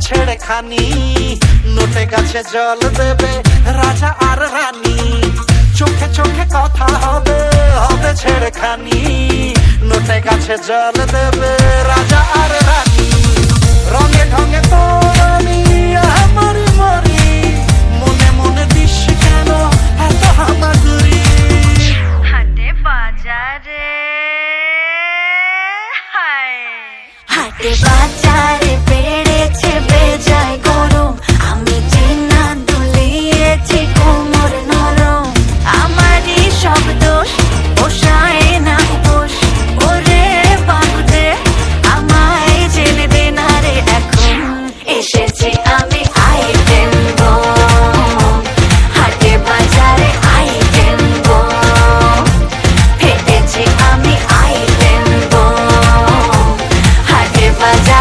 ছেড়ে খানি, নোটে গাছে জল দেবে রাজা আর রানী, চোখে চোখে কথা হবে হবে ছেড়ে খানি, নোটে গাছে জল দেবে রাজা আর রানী। রঙে ঢঙে তোর আমি মরি মরি, মনে মনে দিস কেন এত হামাগুড়ি। হাটে বাজারে হায়, হাটে বাজারে বেড়েছে বেজায় গরম, আমি চেনা দুলিয়েছি কোমর নরম, আমারই সব দোষ পোষায় না উপোস, ওরে বাবুদে আমায় জেনে দে না রে, এখন এসেছি আমি আইটেম বম, হাটে বাজারে আইটেম বম, ফেটেছি আমি আইটেম বম, হাটে বাজারে